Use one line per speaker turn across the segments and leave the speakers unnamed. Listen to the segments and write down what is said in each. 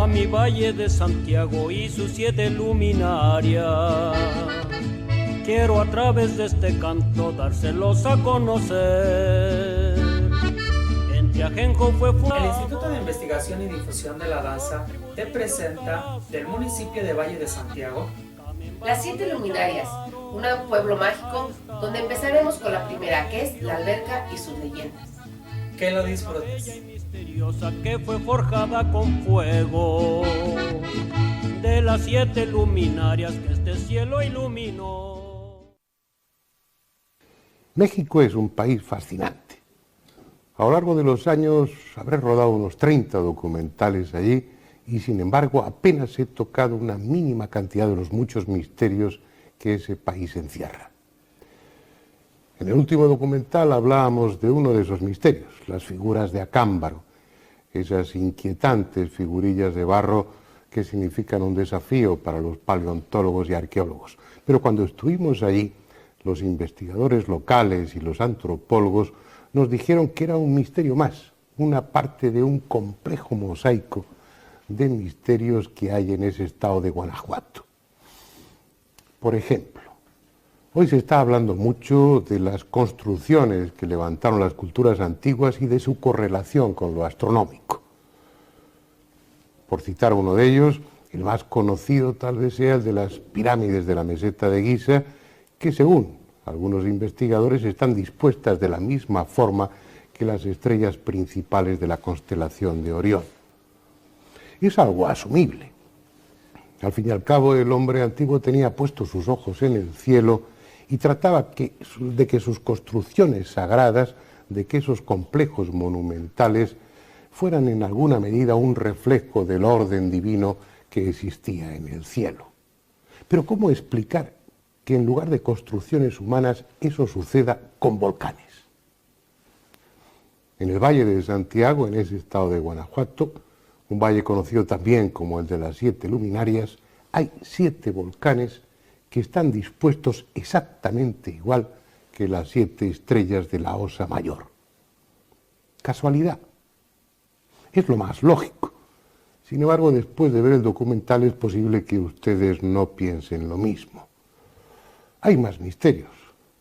a mi Valle de Santiago y sus 7 luminarias. Quiero a través de este canto dárselos a conocer. Entre Ajenjo fue
El Instituto de Investigación y Difusión de la Danza te presenta del municipio de Valle de Santiago
Las 7 Luminarias, un pueblo mágico donde empezaremos con la primera, que es la alberca y sus leyendas.
Que lo disfrutes.
Misteriosa que fue forjada con fuego, de las 7 luminarias que este cielo iluminó.
México es un país fascinante. A lo largo de los años habré rodado unos 30 documentales allí y sin embargo apenas he tocado una mínima cantidad de los muchos misterios que ese país encierra. En el último documental hablábamos de uno de esos misterios, las figuras de Acámbaro, esas inquietantes figurillas de barro que significan un desafío para los paleontólogos y arqueólogos. Pero cuando estuvimos allí, los investigadores locales y los antropólogos nos dijeron que era un misterio más, una parte de un complejo mosaico de misterios que hay en ese estado de Guanajuato. Por ejemplo, hoy se está hablando mucho de las construcciones que levantaron las culturas antiguas y de su correlación con lo astronómico. Por citar uno de ellos, el más conocido tal vez sea el de las pirámides de la meseta de Giza, que según algunos investigadores están dispuestas de la misma forma que las estrellas principales de la constelación de Orión. Es algo asumible. Al fin y al cabo, el hombre antiguo tenía puestos sus ojos en el cielo y trataba de que sus construcciones sagradas, de que esos complejos monumentales fueran en alguna medida un reflejo del orden divino que existía en el cielo. Pero ¿cómo explicar que en lugar de construcciones humanas eso suceda con volcanes? En el Valle de Santiago, en ese estado de Guanajuato, un valle conocido también como el de las 7 luminarias, hay 7 volcanes que están dispuestos exactamente igual que las 7 estrellas de la Osa Mayor. ¿Casualidad? Es lo más lógico. Sin embargo, después de ver el documental es posible que ustedes no piensen lo mismo. Hay más misterios.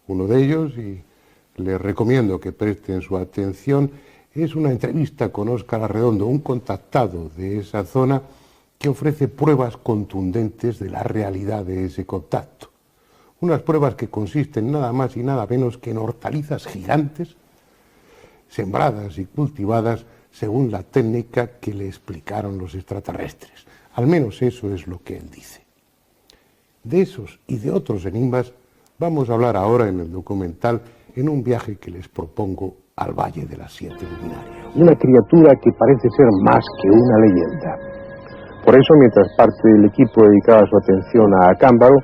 Uno de ellos, y les recomiendo que presten su atención, es una entrevista con Óscar Arredondo, un contactado de esa zona que ofrece pruebas contundentes de la realidad de ese contacto. Unas pruebas que consisten nada más y nada menos que en hortalizas gigantes, sembradas y cultivadas según la técnica que le explicaron los extraterrestres. Al menos eso es lo que él dice. De esos y de otros enigmas vamos a hablar ahora en el documental en un viaje que les propongo al Valle de las 7 Luminarias. Una criatura que parece ser más que una leyenda. Por eso, mientras parte del equipo dedicaba su atención a Acámbaro,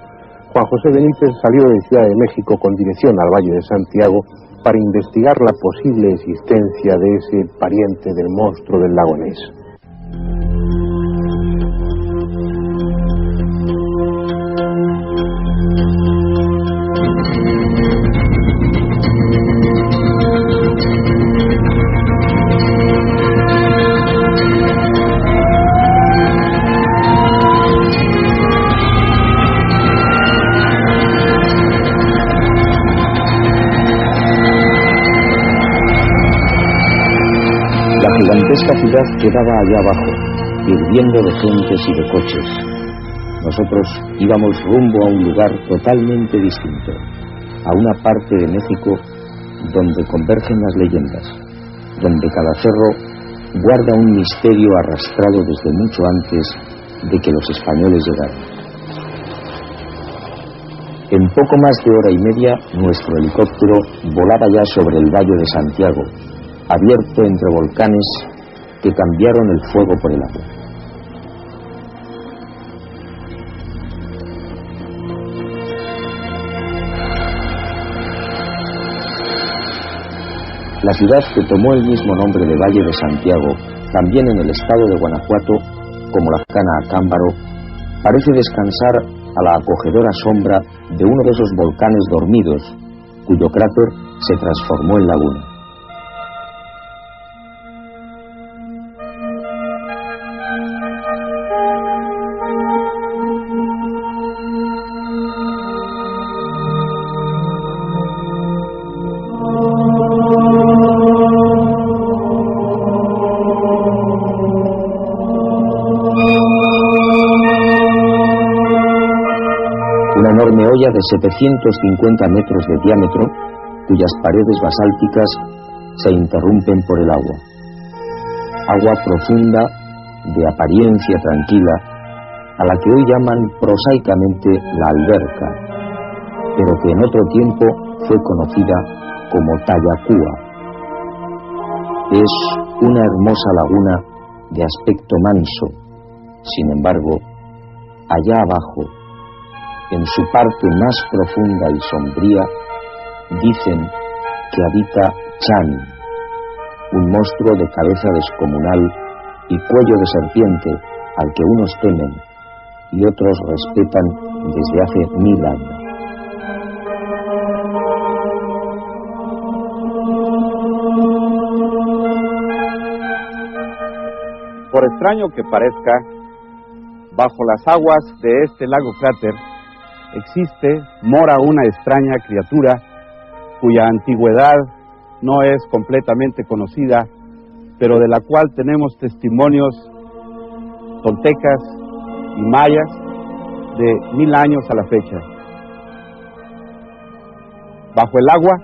Juan José Benítez salió de Ciudad de México con dirección al Valle de Santiago para investigar la posible existencia de ese pariente del monstruo del lago Ness.
La gigantesca ciudad quedaba allá abajo, hirviendo de gentes y de coches. Nosotros íbamos rumbo a un lugar totalmente distinto, a una parte de México donde convergen las leyendas, donde cada cerro guarda un misterio arrastrado desde mucho antes de que los españoles llegaran. En poco más de hora y media, nuestro helicóptero volaba ya sobre el Valle de Santiago, abierto entre volcanes que cambiaron el fuego por el agua. La ciudad, que tomó el mismo nombre de Valle de Santiago, también en el estado de Guanajuato, como la cercana Acámbaro, parece descansar a la acogedora sombra de uno de esos volcanes dormidos, cuyo cráter se transformó en laguna. Una enorme olla de 750 metros de diámetro, cuyas paredes basálticas se interrumpen por el agua. Agua profunda, de apariencia tranquila, a la que hoy llaman prosaicamente la alberca, pero que en otro tiempo fue conocida como Tayacúa. Es una hermosa laguna de aspecto manso. Sin embargo, allá abajo, en su parte más profunda y sombría, dicen que habita Chan, un monstruo de cabeza descomunal y cuello de serpiente al que unos temen y otros respetan desde hace 1000 años.
Por extraño que parezca, bajo las aguas de este lago cráter mora una extraña criatura cuya antigüedad no es completamente conocida, pero de la cual tenemos testimonios toltecas y mayas de 1000 años a la fecha. Bajo el agua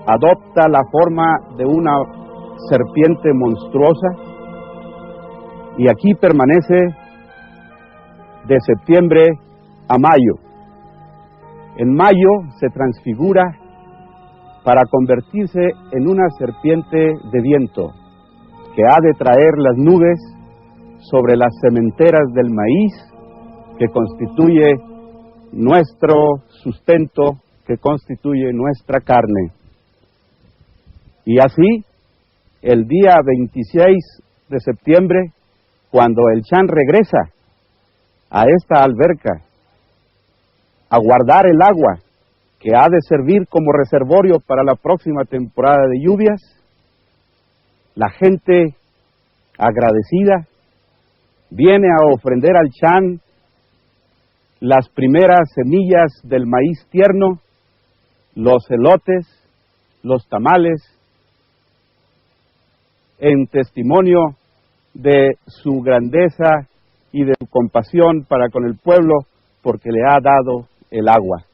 adopta la forma de una serpiente monstruosa y aquí permanece de septiembre a mayo. En mayo se transfigura para convertirse en una serpiente de viento que ha de traer las nubes sobre las sementeras del maíz que constituye nuestro sustento, que constituye nuestra carne. Y así, el día 26 de septiembre, cuando el Chan regresa a esta alberca a guardar el agua que ha de servir como reservorio para la próxima temporada de lluvias, la gente agradecida viene a ofrender al Chan las primeras semillas del maíz tierno, los elotes, los tamales, en testimonio de su grandeza y de su compasión para con el pueblo, porque le ha dado el agua.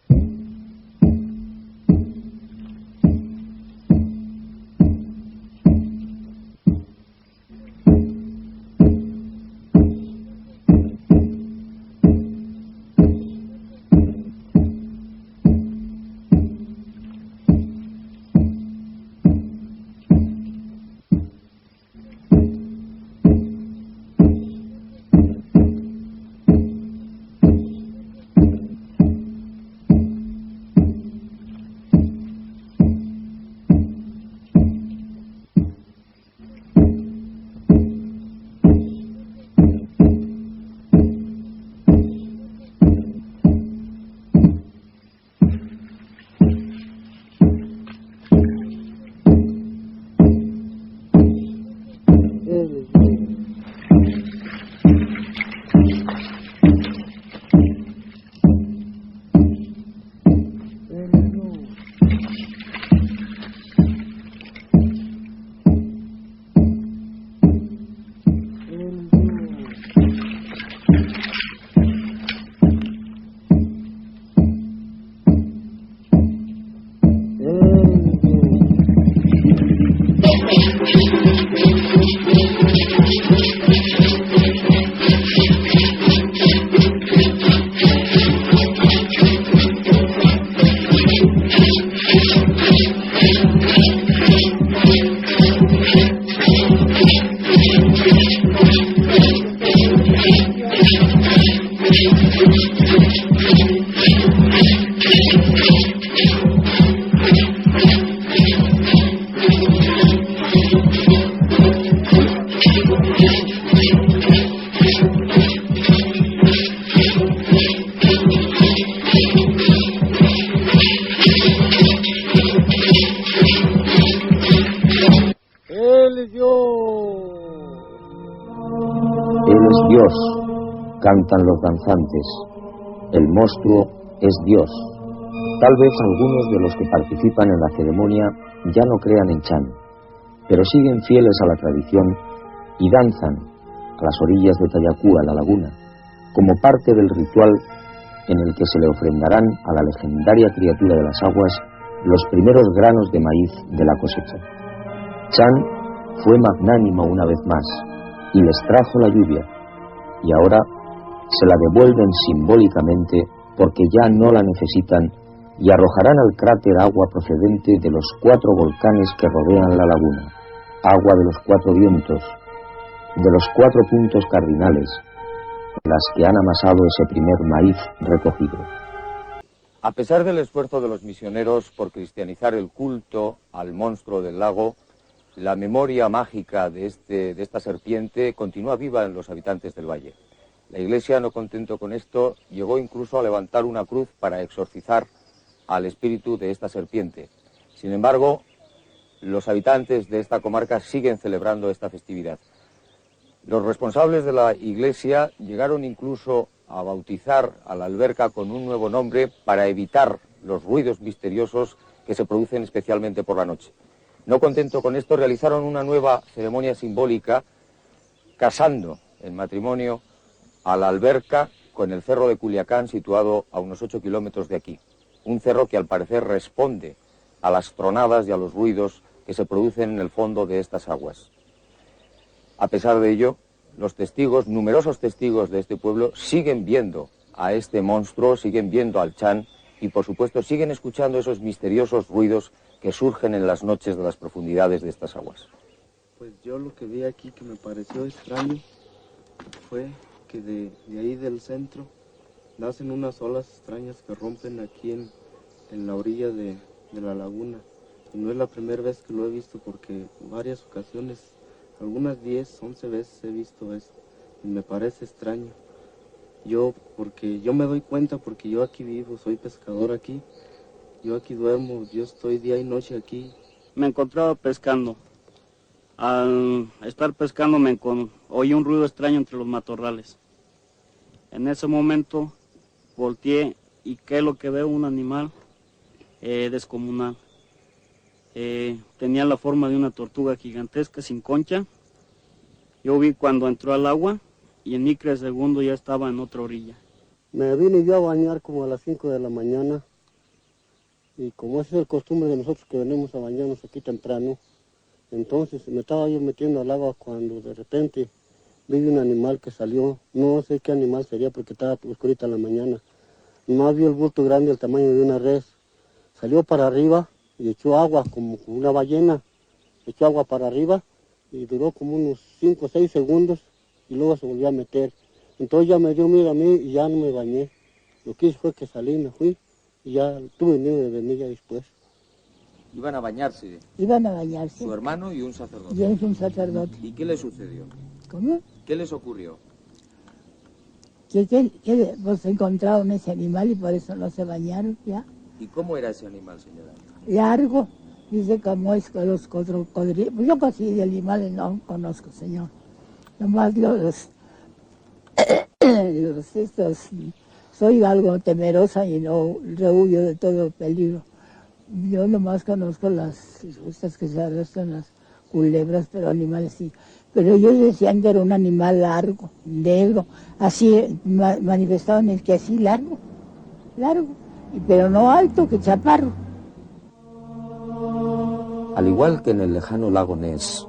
Cantan los danzantes. El monstruo es Dios. Tal vez algunos de los que participan en la ceremonia ya no crean en Chan, pero siguen fieles a la tradición y danzan a las orillas de Tayacúa, la laguna, como parte del ritual en el que se le ofrendarán a la legendaria criatura de las aguas los primeros granos de maíz de la cosecha. Chan fue magnánimo una vez más y les trajo la lluvia, y ahora se la devuelven simbólicamente porque ya no la necesitan y arrojarán al cráter agua procedente de los 4 volcanes que rodean la laguna, agua de los 4 vientos, de los 4 puntos cardinales, las que han amasado ese primer maíz recogido.
A pesar del esfuerzo de los misioneros por cristianizar el culto al monstruo del lago, la memoria mágica de esta serpiente continúa viva en los habitantes del valle. La Iglesia, no contento con esto, llegó incluso a levantar una cruz para exorcizar al espíritu de esta serpiente. Sin embargo, los habitantes de esta comarca siguen celebrando esta festividad. Los responsables de la Iglesia llegaron incluso a bautizar a la alberca con un nuevo nombre para evitar los ruidos misteriosos que se producen especialmente por la noche. No contento con esto, realizaron una nueva ceremonia simbólica casando en matrimonio a la alberca con el cerro de Culiacán, situado a unos 8 kilómetros de aquí. Un cerro que al parecer responde a las tronadas y a los ruidos que se producen en el fondo de estas aguas. A pesar de ello, los testigos, numerosos testigos de este pueblo, siguen viendo a este monstruo, siguen viendo al Chan y por supuesto siguen escuchando esos misteriosos ruidos que surgen en las noches de las profundidades de estas aguas.
Pues yo lo que vi aquí que me pareció extraño fue que de ahí del centro nacen unas olas extrañas que rompen aquí en la orilla de la laguna. Y no es la primera vez que lo he visto porque en varias ocasiones, algunas 10, 11 veces he visto esto y me parece extraño. Porque yo me doy cuenta porque yo aquí vivo, soy pescador aquí, yo aquí duermo, yo estoy día y noche aquí.
Me encontraba pescando. Al estar pescando oí un ruido extraño entre los matorrales. En ese momento volteé y ¿qué es lo que veo? Un animal descomunal. Tenía la forma de una tortuga gigantesca sin concha. Yo vi cuando entró al agua y en microsegundo ya estaba en otra orilla.
Me vine yo a bañar como a las 5 de la mañana y como esa es el costumbre de nosotros que venimos a bañarnos aquí temprano, entonces me estaba yo metiendo al agua cuando de repente vi un animal que salió, no sé qué animal sería porque estaba oscurita en la mañana, nomás vi el bulto grande del tamaño de una res, salió para arriba y echó agua como una ballena, echó agua para arriba y duró como unos 5 o 6 segundos y luego se volvió a meter. Entonces ya me dio miedo a mí y ya no me bañé. Lo que hice fue que salí, me fui y ya tuve miedo de venir ya después.
¿Iban a bañarse?
Iban a bañarse.
Su hermano y un sacerdote.
Y es un sacerdote.
¿Y qué le sucedió?
¿Cómo?
¿Qué les ocurrió?
Que pues encontraron ese animal y por eso no se bañaron ya.
¿Y cómo era ese animal, señora?
Largo, dice como es con los cocodrilos. Pues yo casi de animales no conozco, señor. Nomás soy algo temerosa y no rehuyo de todo peligro. Yo nomás conozco estas que se arrastran las culebras, pero animales sí. Pero ellos decían que era un animal largo, negro, así manifestaban el que así largo, pero no alto, que chaparro.
Al igual que en el lejano lago Ness,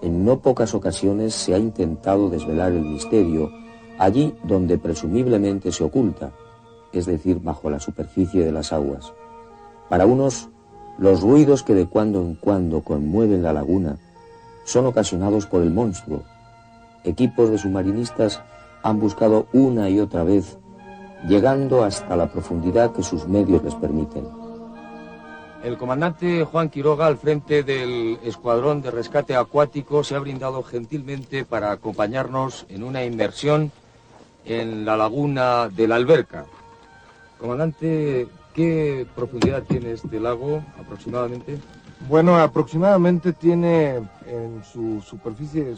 en no pocas ocasiones se ha intentado desvelar el misterio allí donde presumiblemente se oculta, es decir, bajo la superficie de las aguas. Para unos, los ruidos que de cuando en cuando conmueven la laguna son ocasionados por el monstruo. Equipos de submarinistas han buscado una y otra vez, llegando hasta la profundidad que sus medios les permiten.
El comandante Juan Quiroga, al frente del Escuadrón de Rescate Acuático, se ha brindado gentilmente para acompañarnos en una inmersión en la laguna de la Alberca. Comandante, ¿qué profundidad tiene este lago aproximadamente?
Bueno, aproximadamente tiene en su superficie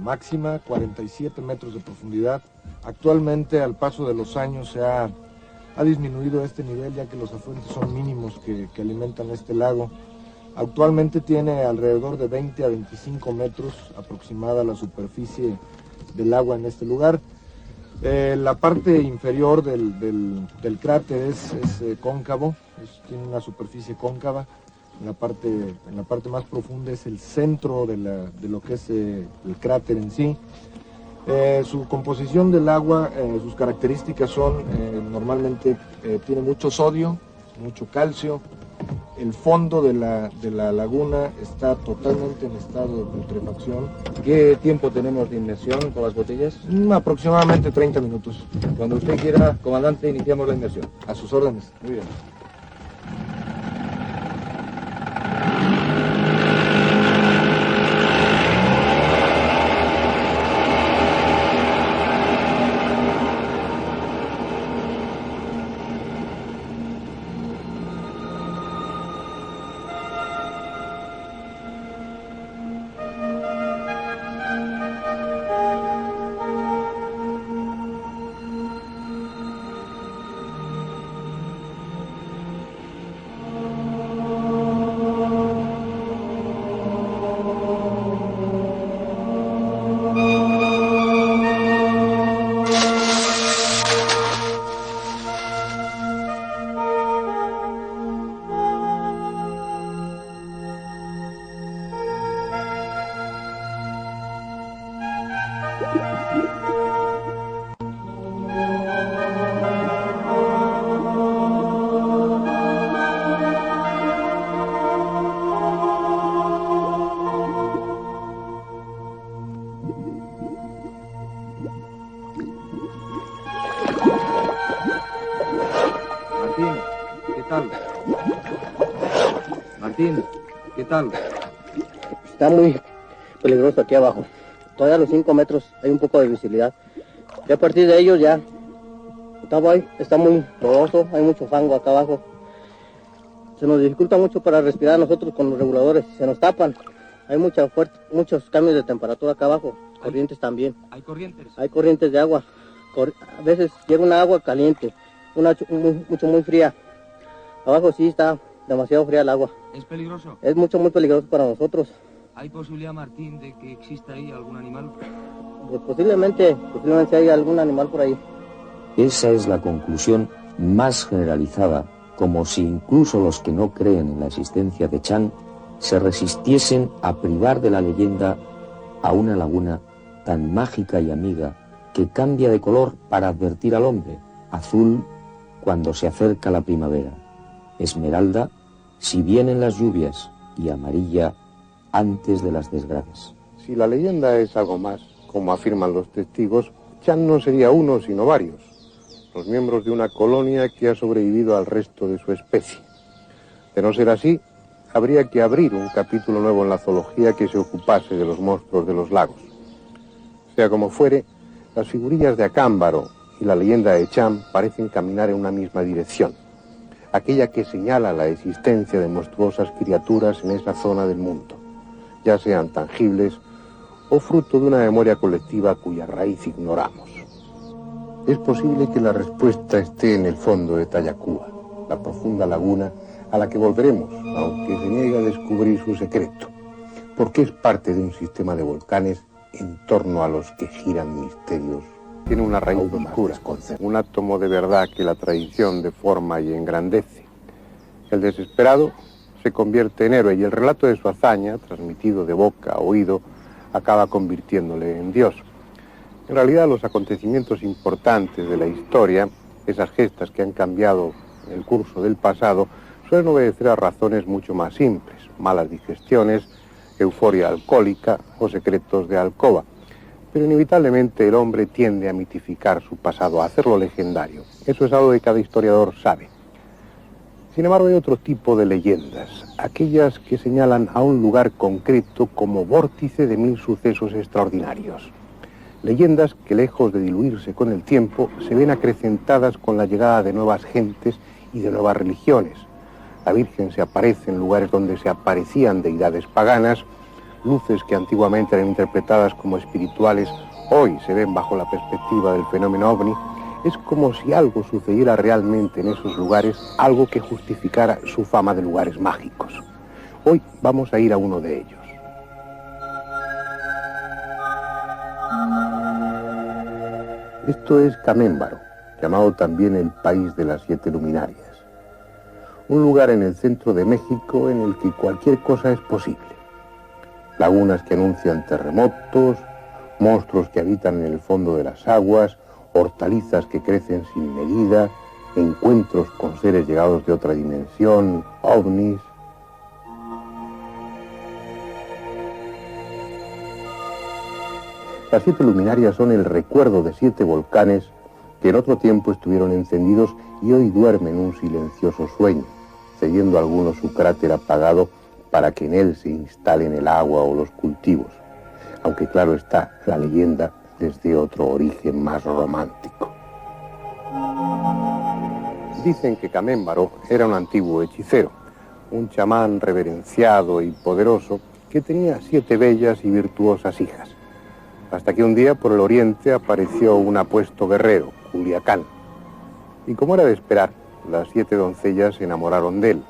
máxima 47 metros de profundidad. Actualmente, al paso de los años, se ha disminuido este nivel, ya que los afluentes son mínimos que alimentan este lago. Actualmente tiene alrededor de 20 a 25 metros aproximada la superficie del agua en este lugar. La parte inferior del cráter es cóncavo, tiene una superficie cóncava. En la parte más profunda es el centro de lo que es el cráter en sí. Su composición del agua, sus características son, normalmente tiene mucho sodio, mucho calcio. El fondo de la laguna está totalmente en estado de putrefacción.
¿Qué tiempo tenemos de inmersión con las botellas?
Aproximadamente 30 minutos.
Cuando usted quiera, comandante, iniciamos la inmersión.
A sus órdenes. Muy bien.
Martín, ¿qué tal? Martín, ¿qué tal?
Está muy peligroso aquí abajo. Todavía a los 5 metros hay un poco de visibilidad. Y a partir de ellos ya está muy lodoso, hay mucho fango acá abajo. Se nos dificulta mucho para respirar nosotros con los reguladores, se nos tapan. Hay muchos cambios de temperatura acá abajo, corrientes también.
¿Hay corrientes?
Hay corrientes de agua. A veces llega una agua caliente, una muy fría. Abajo sí está demasiado fría el agua.
¿Es peligroso?
Es muy peligroso para nosotros.
¿Hay posibilidad, Martín, de que exista ahí algún animal?
Pues posiblemente hay algún animal por ahí.
Esa es la conclusión más generalizada, como si incluso los que no creen en la existencia de Chan se resistiesen a privar de la leyenda a una laguna tan mágica y amiga que cambia de color para advertir al hombre, azul cuando se acerca la primavera, esmeralda si vienen las lluvias y amarilla antes de las desgracias.
Si la leyenda es algo más, como afirman los testigos, Chan no sería uno sino varios, los miembros de una colonia que ha sobrevivido al resto de su especie. De no ser así, habría que abrir un capítulo nuevo en la zoología que se ocupase de los monstruos de los lagos. Sea como fuere, las figurillas de Acámbaro y la leyenda de Chan parecen caminar en una misma dirección, aquella que señala la existencia de monstruosas criaturas en esa zona del mundo, ya sean tangibles o fruto de una memoria colectiva cuya raíz ignoramos. Es posible que la respuesta esté en el fondo de Tayacúa, la profunda laguna a la que volveremos, aunque se niegue a descubrir su secreto, porque es parte de un sistema de volcanes en torno a los que giran misterios. Tiene una raíz oscura, un átomo de verdad que la tradición deforma y engrandece. El desesperado se convierte en héroe y el relato de su hazaña, transmitido de boca a oído, acaba convirtiéndole en Dios. En realidad, los acontecimientos importantes de la historia, esas gestas que han cambiado el curso del pasado, suelen obedecer a razones mucho más simples, malas digestiones, euforia alcohólica o secretos de alcoba. Pero inevitablemente el hombre tiende a mitificar su pasado, a hacerlo legendario. Eso es algo que cada historiador sabe. Sin embargo, hay otro tipo de leyendas, aquellas que señalan a un lugar concreto como vórtice de 1000 sucesos extraordinarios. Leyendas que, lejos de diluirse con el tiempo, se ven acrecentadas con la llegada de nuevas gentes y de nuevas religiones. La Virgen se aparece en lugares donde se aparecían deidades paganas, luces que antiguamente eran interpretadas como espirituales, hoy se ven bajo la perspectiva del fenómeno ovni. Es como si algo sucediera realmente en esos lugares, algo que justificara su fama de lugares mágicos. Hoy vamos a ir a uno de ellos. Esto es Camémbaro, llamado también el país de las 7 luminarias. Un lugar en el centro de México en el que cualquier cosa es posible. Lagunas que anuncian terremotos, monstruos que habitan en el fondo de las aguas, hortalizas que crecen sin medida, encuentros con seres llegados de otra dimensión, ovnis. Las 7 luminarias son el recuerdo de 7 volcanes que en otro tiempo estuvieron encendidos y hoy duermen un silencioso sueño, cediendo a algunos su cráter apagado para que en él se instalen el agua o los cultivos. Aunque claro está, la leyenda desde otro origen más romántico. Dicen que Camémbaro era un antiguo hechicero, un chamán reverenciado y poderoso que tenía 7 bellas y virtuosas hijas. Hasta que un día por el oriente apareció un apuesto guerrero, Culiacán. Y como era de esperar, las 7 doncellas se enamoraron de él.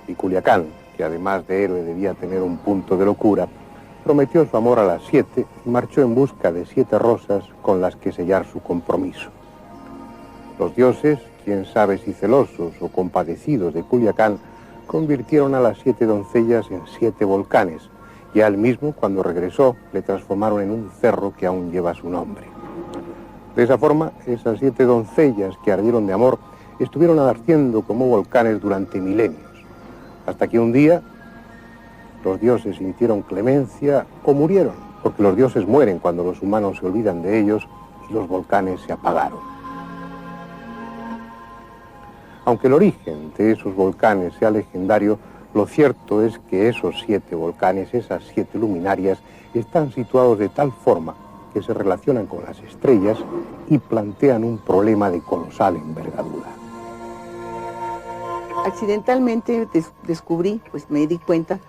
Y Culiacán, que además de héroe debía tener un punto de locura, prometió su amor a las 7 y marchó en busca de 7 rosas con las que sellar su compromiso. Los dioses, quién sabe si celosos o compadecidos de Culiacán, convirtieron a las 7 doncellas en 7 volcanes, y a él mismo, cuando regresó, le transformaron en un cerro que aún lleva su nombre. De esa forma, esas 7 doncellas que ardieron de amor estuvieron ardiendo como volcanes durante milenios, hasta que un día los dioses sintieron clemencia o murieron, porque los dioses mueren cuando los humanos se olvidan de ellos y los volcanes se apagaron. Aunque el origen de esos volcanes sea legendario, lo cierto es que esos 7 volcanes, esas 7 luminarias, están situados de tal forma que se relacionan con las estrellas y plantean un problema de colosal envergadura.
Accidentalmente descubrí, pues me di cuenta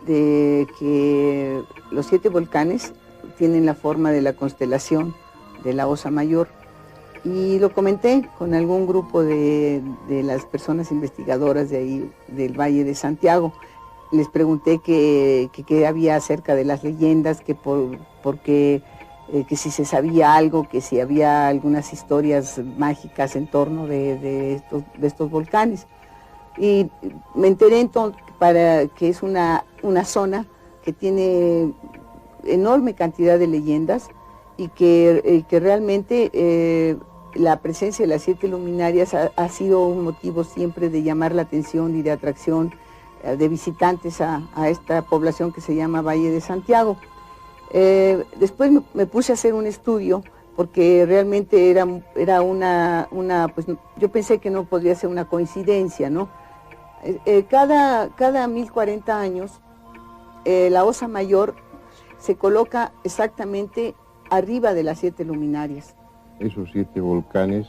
de que los 7 volcanes tienen la forma de la constelación de la Osa Mayor, y lo comenté con algún grupo de las personas investigadoras de ahí, del Valle de Santiago. Les pregunté qué había acerca de las leyendas, que si se sabía algo, que si había algunas historias mágicas en torno de estos volcanes. Y me enteré entonces que es una zona que tiene enorme cantidad de leyendas y que realmente la presencia de las 7 luminarias ha sido un motivo siempre de llamar la atención y de atracción de visitantes a esta población que se llama Valle de Santiago. Después me puse a hacer un estudio porque realmente era una pues yo pensé que no podría ser una coincidencia, ¿no? Cada 1040 años la Osa Mayor se coloca exactamente arriba de las 7 luminarias.
Esos 7 volcanes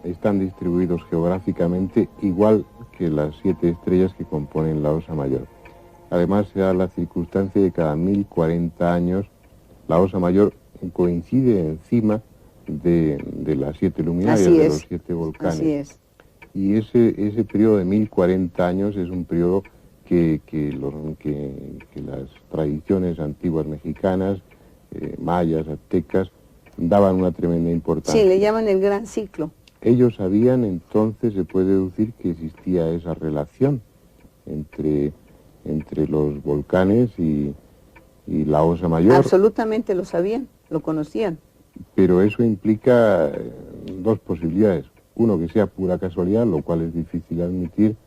están distribuidos geográficamente igual que las 7 estrellas que componen la Osa Mayor. Además se da la circunstancia de que cada 1040 años la Osa Mayor coincide encima de las 7 luminarias, de los 7 volcanes.
Así es.
Y ese periodo de 1040 años es un periodo que las tradiciones antiguas mexicanas, mayas, aztecas, daban una tremenda importancia.
Sí, le llaman el gran ciclo.
Ellos sabían, entonces se puede deducir que existía esa relación entre los volcanes y la Osa Mayor.
Absolutamente lo sabían, lo conocían.
Pero eso implica 2 posibilidades. Uno, que sea pura casualidad, lo cual es difícil admitir,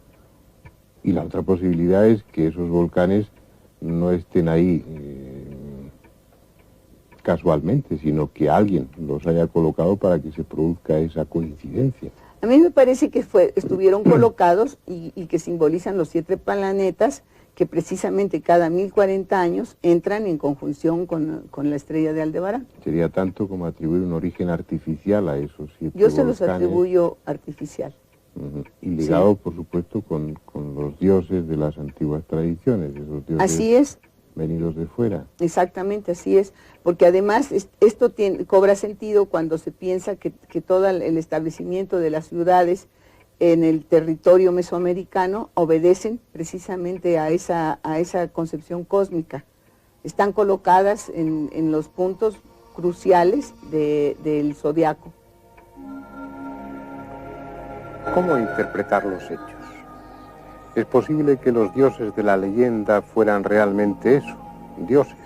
y la otra posibilidad es que esos volcanes no estén ahí casualmente, sino que alguien los haya colocado para que se produzca esa coincidencia.
A mí me parece que estuvieron colocados y que simbolizan los 7 planetas que precisamente cada 1040 años entran en conjunción con la estrella de Aldebarán.
Sería tanto como atribuir un origen artificial a esos 7
Yo se
volcanes.
los atribuyo artificial.
Y ligado,
sí,
por supuesto, con los dioses de las antiguas tradiciones, esos dioses
así es,
venidos de fuera.
Exactamente, así es, porque además esto cobra sentido cuando se piensa que todo el establecimiento de las ciudades en el territorio mesoamericano obedecen precisamente a esa concepción cósmica. Están colocadas en los puntos cruciales del zodiaco.
¿Cómo interpretar los hechos? ¿Es posible que los dioses de la leyenda fueran realmente eso, dioses?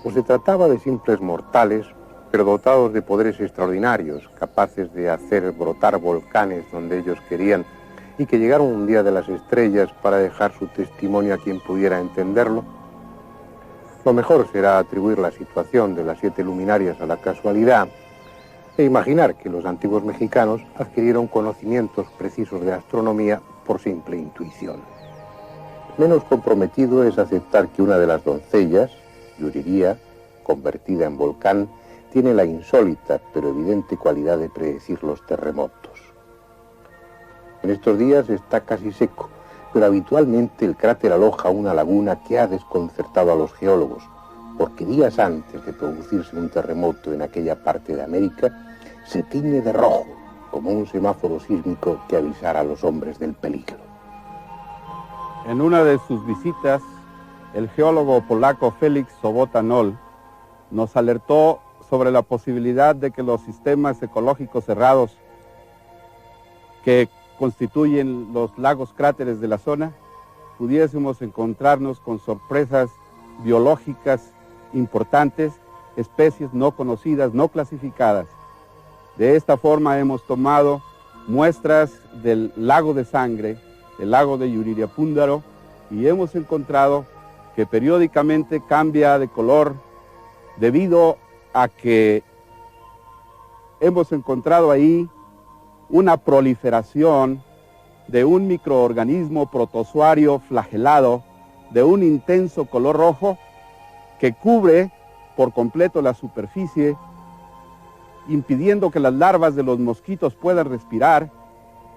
¿O se trataba de simples mortales, pero dotados de poderes extraordinarios, capaces de hacer brotar volcanes donde ellos querían, y que llegaron un día de las estrellas para dejar su testimonio a quien pudiera entenderlo? Lo mejor será atribuir la situación de las 7 luminarias a la casualidad e imaginar que los antiguos mexicanos adquirieron conocimientos precisos de astronomía por simple intuición. Menos comprometido es aceptar que una de las doncellas, Yuriria, convertida en volcán, tiene la insólita pero evidente cualidad de predecir los terremotos. En estos días está casi seco, pero habitualmente el cráter aloja una laguna que ha desconcertado a los geólogos, porque días antes de producirse un terremoto en aquella parte de América, se tiñe de rojo, como un semáforo sísmico que avisara a los hombres del peligro.
En una de sus visitas, el geólogo polaco Félix Sobota-Nol nos alertó sobre la posibilidad de que los sistemas ecológicos cerrados que constituyen los lagos cráteres de la zona, pudiésemos encontrarnos con sorpresas biológicas importantes, especies no conocidas, no clasificadas. De esta forma hemos tomado muestras del lago de sangre, el lago de Yuririapúndaro, y hemos encontrado que periódicamente cambia de color debido a que hemos encontrado ahí una proliferación de un microorganismo protozoario flagelado de un intenso color rojo que cubre por completo la superficie, impidiendo que las larvas de los mosquitos puedan respirar,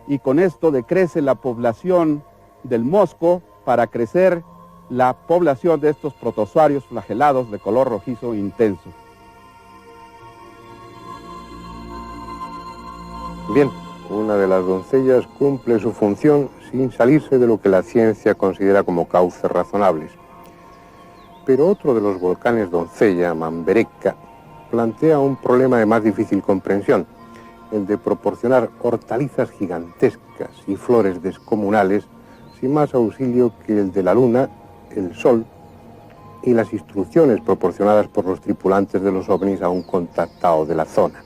y con esto decrece la población del mosco para crecer la población de estos protozoarios flagelados de color rojizo intenso.
Bien, una de las doncellas cumple su función sin salirse de lo que la ciencia considera como cauces razonables. Pero otro de los volcanes doncella, Mambereca, plantea un problema de más difícil comprensión, el de proporcionar hortalizas gigantescas y flores descomunales sin más auxilio que el de la luna, el sol y las instrucciones proporcionadas por los tripulantes de los ovnis a un contactado de la zona.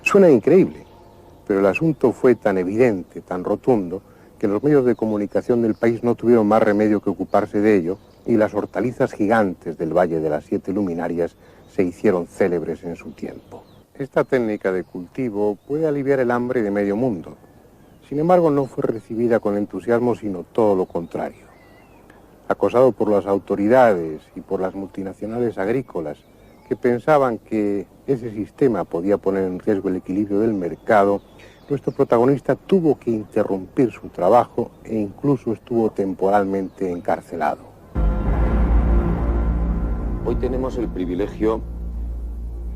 Suena increíble, pero el asunto fue tan evidente, tan rotundo, que los medios de comunicación del país no tuvieron más remedio que ocuparse de ello, y las hortalizas gigantes del Valle de las 7 Luminarias se hicieron célebres en su tiempo. Esta técnica de cultivo puede aliviar el hambre de medio mundo. Sin embargo, no fue recibida con entusiasmo, sino todo lo contrario. Acosado por las autoridades y por las multinacionales agrícolas, que pensaban que ese sistema podía poner en riesgo el equilibrio del mercado, nuestro protagonista tuvo que interrumpir su trabajo e incluso estuvo temporalmente encarcelado.
Hoy tenemos el privilegio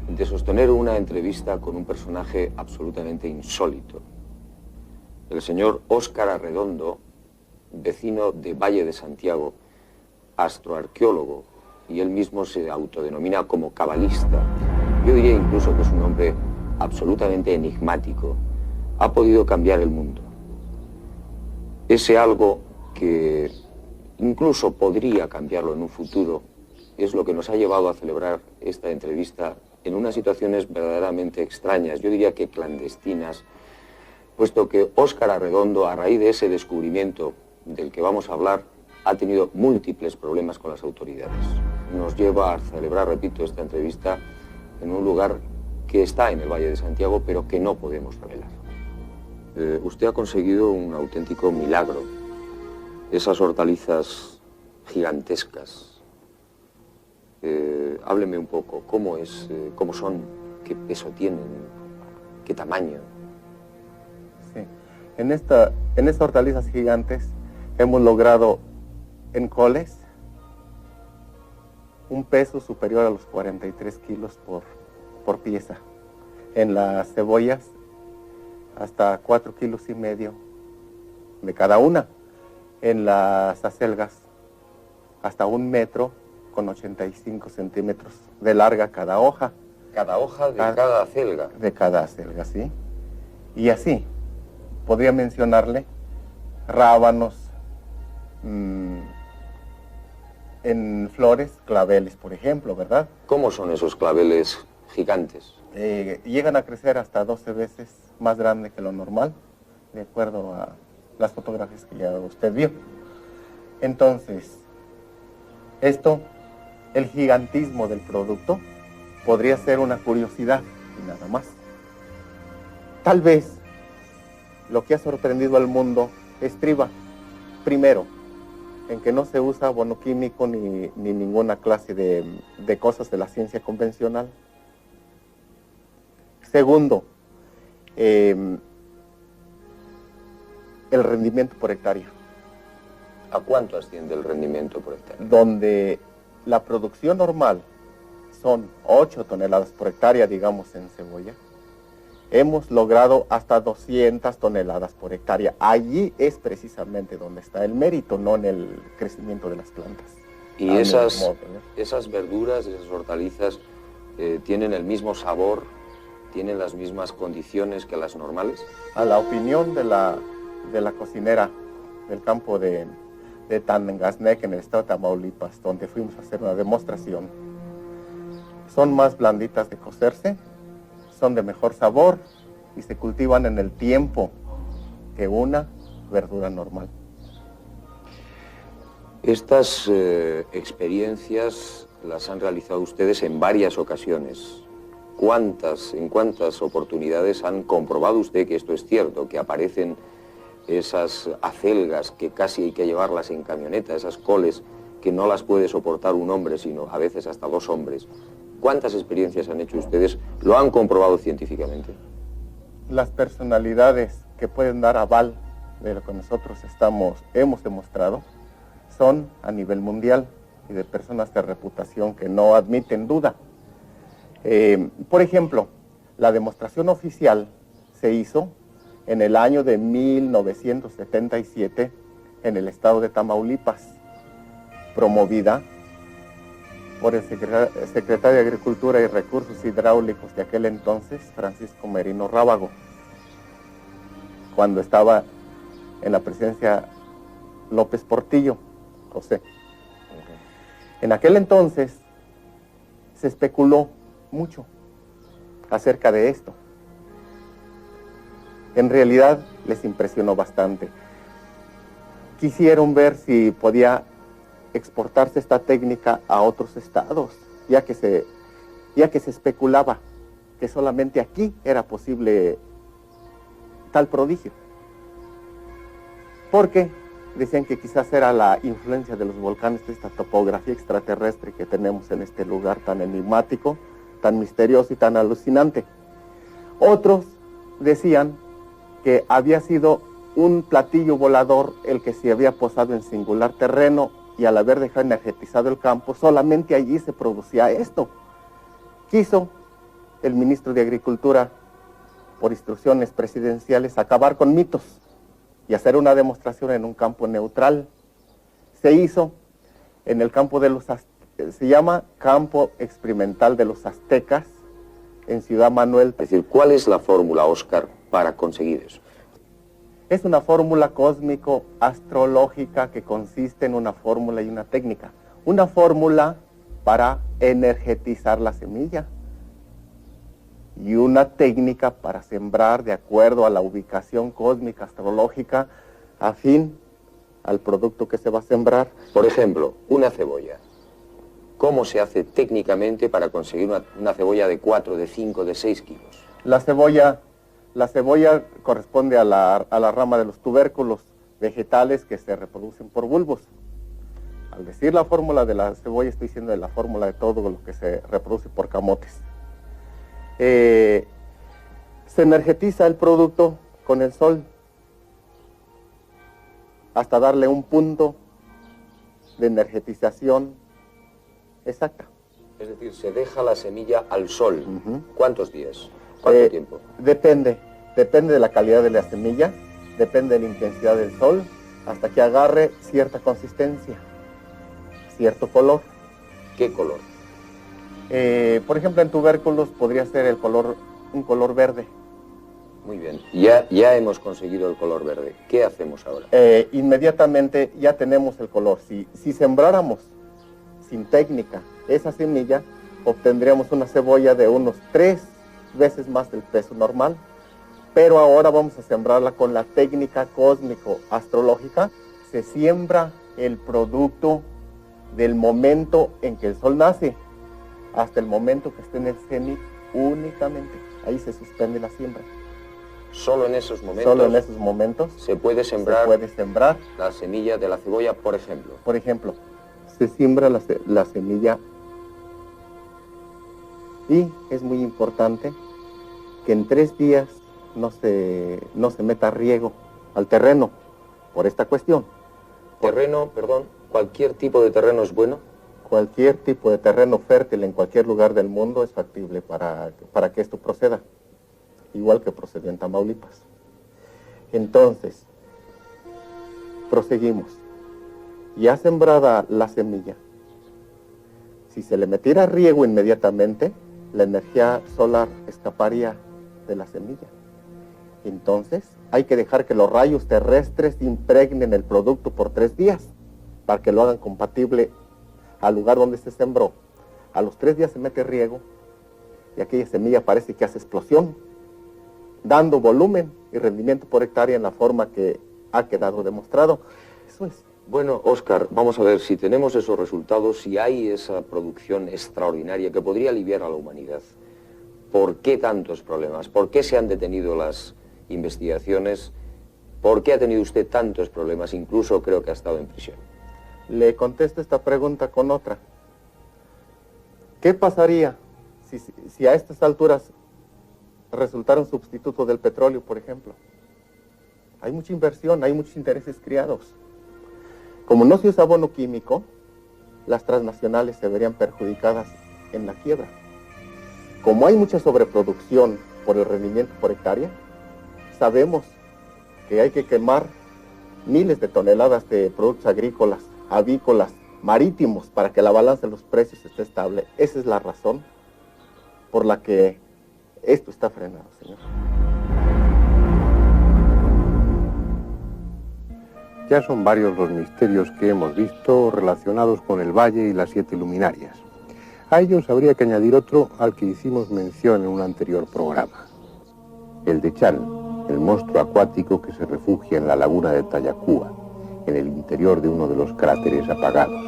de sostener una entrevista con un personaje absolutamente insólito. El señor Óscar Arredondo, vecino de Valle de Santiago, astroarqueólogo, y él mismo se autodenomina como cabalista. Yo diría incluso que es un hombre absolutamente enigmático. Ha podido cambiar el mundo. Ese algo que incluso podría cambiarlo en un futuro es lo que nos ha llevado a celebrar esta entrevista en unas situaciones verdaderamente extrañas, yo diría que clandestinas, puesto que Óscar Arredondo, a raíz de ese descubrimiento del que vamos a hablar, ha tenido múltiples problemas con las autoridades. Nos lleva a celebrar, repito, esta entrevista en un lugar que está en el Valle de Santiago, pero que no podemos revelar. Usted ha conseguido un auténtico milagro. Esas hortalizas gigantescas. Hábleme un poco, ¿cómo es, cómo son, qué peso tienen, qué tamaño?
Sí, en estas hortalizas gigantes hemos logrado en coles un peso superior a los 43 kilos por pieza. En las cebollas hasta 4,5 kilos de cada una. En las acelgas hasta 1 metro con 85 centímetros de larga cada hoja.
Cada hoja de cada acelga.
De cada acelga, sí. Y así, podría mencionarle rábanos, en flores, claveles, por ejemplo, ¿verdad?
¿Cómo son esos claveles gigantes?
Llegan a crecer hasta 12 veces más grande que lo normal, de acuerdo a las fotografías que ya usted vio. Entonces, el gigantismo del producto, podría ser una curiosidad y nada más. Tal vez lo que ha sorprendido al mundo estriba, primero, en que no se usa abono químico ni ninguna clase de cosas de la ciencia convencional. Segundo, el rendimiento por hectárea.
¿A cuánto asciende el rendimiento por hectárea?
Donde la producción normal son 8 toneladas por hectárea, digamos, en cebolla, hemos logrado hasta 200 toneladas por hectárea. Allí es precisamente donde está el mérito, no en el crecimiento de las plantas.
¿Y esas verduras, esas hortalizas, tienen el mismo sabor, tienen las mismas condiciones que las normales?
A la opinión de la cocinera del campo de Tangaznec, en el estado de Tamaulipas, donde fuimos a hacer una demostración, son más blanditas de cocerse, son de mejor sabor y se cultivan en el tiempo que una verdura normal.
Estas experiencias las han realizado ustedes en varias ocasiones. ¿En cuántas oportunidades han comprobado usted que esto es cierto, que aparecen esas acelgas que casi hay que llevarlas en camioneta, esas coles que no las puede soportar un hombre, sino a veces hasta 2 hombres? ¿Cuántas experiencias han hecho ustedes? ¿Lo han comprobado científicamente?
Las personalidades que pueden dar aval de lo que nosotros hemos demostrado son a nivel mundial y de personas de reputación que no admiten duda. Por ejemplo, la demostración oficial se hizo en el año de 1977 en el estado de Tamaulipas, promovida por el secretario de Agricultura y Recursos Hidráulicos de aquel entonces, Francisco Merino Rábago, cuando estaba en la presidencia López Portillo, José. En aquel entonces se especuló mucho acerca de esto. En realidad les impresionó bastante. Quisieron ver si podía exportarse esta técnica a otros estados, ya que se especulaba que solamente aquí era posible tal prodigio. Porque decían que quizás era la influencia de los volcanes, de esta topografía extraterrestre que tenemos en este lugar tan enigmático, tan misterioso y tan alucinante. Otros decían que había sido un platillo volador el que se había posado en singular terreno, y al haber dejado energetizado el campo, solamente allí se producía esto. Quiso el ministro de Agricultura, por instrucciones presidenciales, acabar con mitos y hacer una demostración en un campo neutral. Se hizo en el campo de se llama Campo Experimental de los Aztecas, en Ciudad Manuel.
Es decir, ¿cuál es la fórmula, Óscar, para conseguir eso?
Es una fórmula cósmico-astrológica que consiste en una fórmula y una técnica. Una fórmula para energetizar la semilla y una técnica para sembrar de acuerdo a la ubicación cósmica astrológica afín al producto que se va a sembrar.
Por ejemplo, una cebolla. ¿Cómo se hace técnicamente para conseguir una cebolla de 4, de 5, de 6 kilos?
La cebolla corresponde a la rama de los tubérculos vegetales que se reproducen por bulbos. Al decir la fórmula de la cebolla, estoy diciendo de la fórmula de todo lo que se reproduce por camotes. Se energetiza el producto con el sol hasta darle un punto de energetización exacta.
Es decir, se deja la semilla al sol. ¿Cuántos días? ¿Cuánto tiempo?
Depende de la calidad de la semilla, depende de la intensidad del sol, hasta que agarre cierta consistencia, cierto color.
¿Qué color?
Por ejemplo, en tubérculos podría ser un color verde.
Muy bien, ya hemos conseguido el color verde. ¿Qué hacemos ahora?
Inmediatamente ya tenemos el color. Si sembráramos sin técnica esa semilla, obtendríamos una cebolla de unos 3 veces más del peso normal. Pero ahora vamos a sembrarla con la técnica cósmico-astrológica. Se siembra el producto del momento en que el sol nace hasta el momento que esté en el cenit únicamente. Ahí se suspende la siembra.
Solo en esos momentos.
Solo en esos momentos
se puede sembrar la semilla de la cebolla, por ejemplo.
Por ejemplo, se siembra la semilla y es muy importante que en 3 días no se meta riego al terreno por esta cuestión.
Terreno, perdón, ¿cualquier tipo de terreno es bueno?
Cualquier tipo de terreno fértil en cualquier lugar del mundo es factible para que esto proceda, igual que procedió en Tamaulipas. Entonces, proseguimos. Ya sembrada la semilla, si se le metiera riego inmediatamente, la energía solar escaparía de la semilla. Entonces, hay que dejar que los rayos terrestres impregnen el producto por 3 días, para que lo hagan compatible al lugar donde se sembró. A los 3 días se mete riego, y aquella semilla parece que hace explosión, dando volumen y rendimiento por hectárea en la forma que ha quedado demostrado. Eso es.
Bueno, Óscar, vamos a ver si tenemos esos resultados, si hay esa producción extraordinaria que podría aliviar a la humanidad. ¿Por qué tantos problemas? ¿Por qué se han detenido las investigaciones? ¿Por qué ha tenido usted tantos problemas? Incluso creo que ha estado en prisión.
Le contesto esta pregunta con otra. ¿Qué pasaría si a estas alturas resultara un sustituto del petróleo, por ejemplo? Hay mucha inversión, hay muchos intereses creados. Como no se usa abono químico, las transnacionales se verían perjudicadas en la quiebra. Como hay mucha sobreproducción por el rendimiento por hectárea, sabemos que hay que quemar miles de toneladas de productos agrícolas, avícolas, marítimos, para que la balanza de los precios esté estable. Esa es la razón por la que esto está frenado, señor.
Ya son varios los misterios que hemos visto relacionados con el valle y las 7 luminarias. A ellos habría que añadir otro al que hicimos mención en un anterior programa. El de Chan, el monstruo acuático que se refugia en la laguna de Tayacúa, en el interior de uno de los cráteres apagados.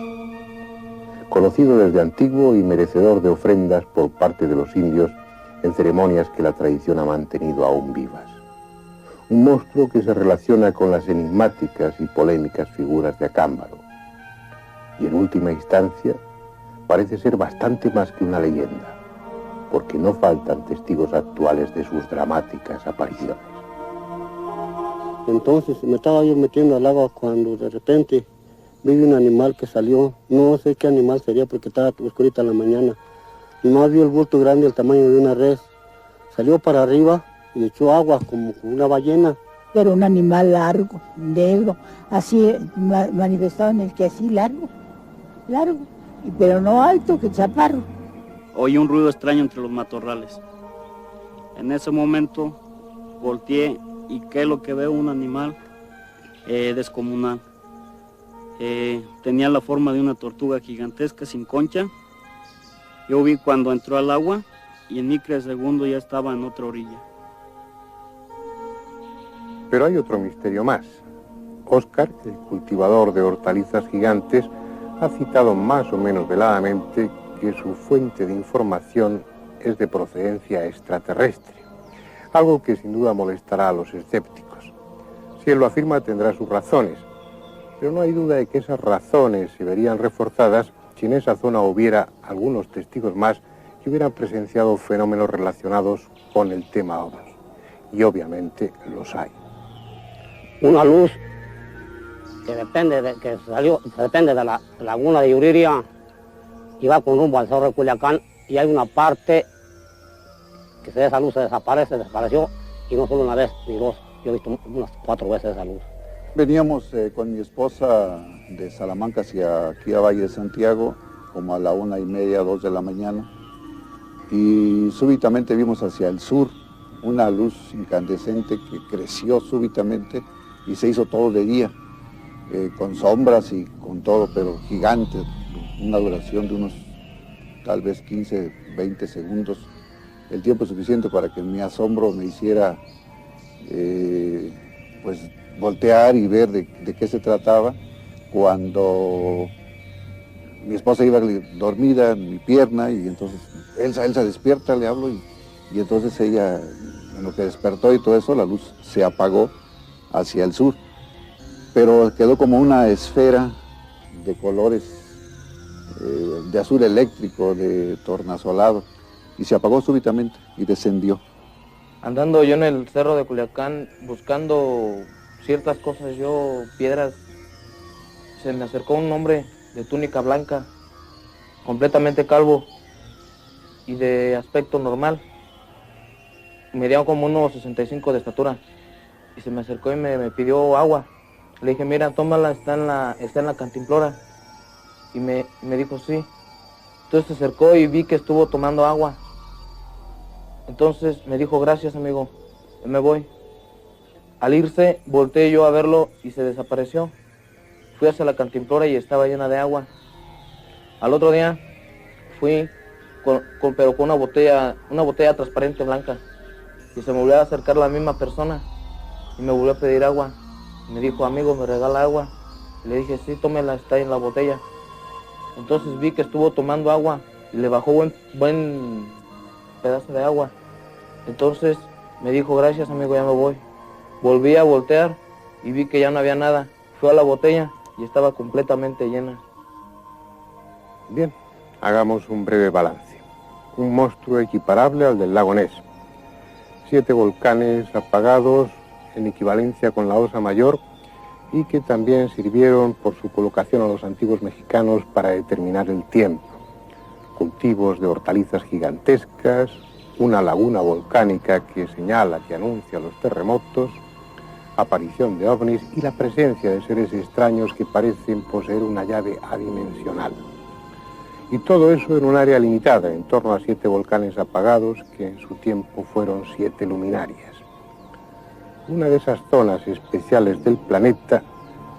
Conocido desde antiguo y merecedor de ofrendas por parte de los indios en ceremonias que la tradición ha mantenido aún vivas. Un monstruo que se relaciona con las enigmáticas y polémicas figuras de Acámbaro. Y en última instancia, parece ser bastante más que una leyenda, porque no faltan testigos actuales de sus dramáticas apariciones.
Entonces me estaba yo metiendo al agua cuando de repente vi un animal que salió, no sé qué animal sería porque estaba oscurita en la mañana, y más vi el bulto grande del tamaño de una res, salió para arriba y echó agua como una ballena.
Era un animal largo, negro, así manifestado en el que así largo, pero no alto, que chaparro.
Oí un ruido extraño entre los matorrales. En ese momento volteé y ¿qué es lo que veo? Un animal descomunal. Tenía la forma de una tortuga gigantesca sin concha. Yo vi cuando entró al agua y en microsegundo ya estaba en otra orilla.
Pero hay otro misterio más. Óscar, el cultivador de hortalizas gigantes, ha citado más o menos veladamente que su fuente de información es de procedencia extraterrestre, algo que sin duda molestará a los escépticos. Si él lo afirma, tendrá sus razones, pero no hay duda de que esas razones se verían reforzadas si en esa zona hubiera algunos testigos más que hubieran presenciado fenómenos relacionados con el tema ovni. Y obviamente los hay.
Una luz que depende de la laguna de Yuriria y va con rumbo al Cerro de Culiacán, y hay una parte que esa luz se desapareció, y no solo una vez ni dos, yo he visto unas 4 veces esa luz.
Veníamos con mi esposa de Salamanca hacia aquí a Valle de Santiago como a la 1:30, 2 de la mañana, y súbitamente vimos hacia el sur una luz incandescente que creció súbitamente y se hizo todo de día, con sombras y con todo, pero gigante, una duración de unos tal vez 15, 20 segundos, el tiempo suficiente para que mi asombro me hiciera pues voltear y ver de qué se trataba, cuando mi esposa iba dormida en mi pierna y entonces Elsa despierta, le hablo y entonces ella, en lo que despertó y todo eso, la luz se apagó hacia el sur, pero quedó como una esfera de colores de azul eléctrico, de tornasolado, y se apagó súbitamente y descendió.
Andando yo en el cerro de Culiacán buscando ciertas cosas, piedras, se me acercó un hombre de túnica blanca, completamente calvo y de aspecto normal. Medía como unos 65 de estatura y se me acercó y me pidió agua. Le dije, mira, tómala, está en la cantimplora. Y me dijo, sí. Entonces se acercó y vi que estuvo tomando agua. Entonces me dijo, gracias, amigo, me voy. Al irse, volteé yo a verlo y se desapareció. Fui hacia la cantimplora y estaba llena de agua. Al otro día fui, pero con una botella transparente blanca. Y se me volvió a acercar la misma persona y me volvió a pedir agua. Me dijo, amigo, ¿me regala agua? Y le dije, sí, tómela, está en la botella. Entonces vi que estuvo tomando agua y le bajó buen pedazo de agua. Entonces me dijo, gracias, amigo, ya me voy. Volví a voltear y vi que ya no había nada. Fui a la botella y estaba completamente llena.
Bien, hagamos un breve balance. Un monstruo equiparable al del lago Ness. 7 volcanes apagados en equivalencia con la Osa Mayor y que también sirvieron por su colocación a los antiguos mexicanos para determinar el tiempo. Cultivos de hortalizas gigantescas, una laguna volcánica que señala, que anuncia los terremotos, aparición de ovnis y la presencia de seres extraños que parecen poseer una llave adimensional. Y todo eso en un área limitada, en torno a 7 volcanes apagados que en su tiempo fueron 7 luminarias. Una de esas zonas especiales del planeta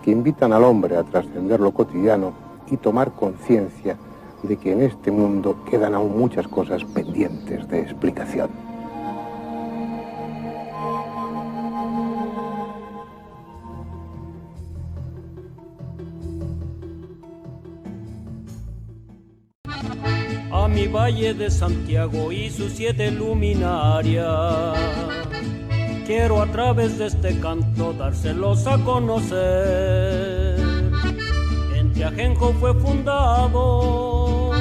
que invitan al hombre a trascender lo cotidiano y tomar conciencia de que en este mundo quedan aún muchas cosas pendientes de explicación.
A mi valle de Santiago y sus 7 luminarias, quiero a través de este canto dárselos a conocer. Entre Ajenjo fue fundado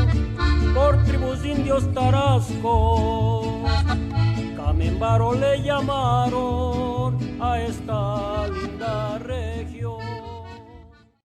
por tribus de indios tarascos, Camembaro le llamaron a esta línea.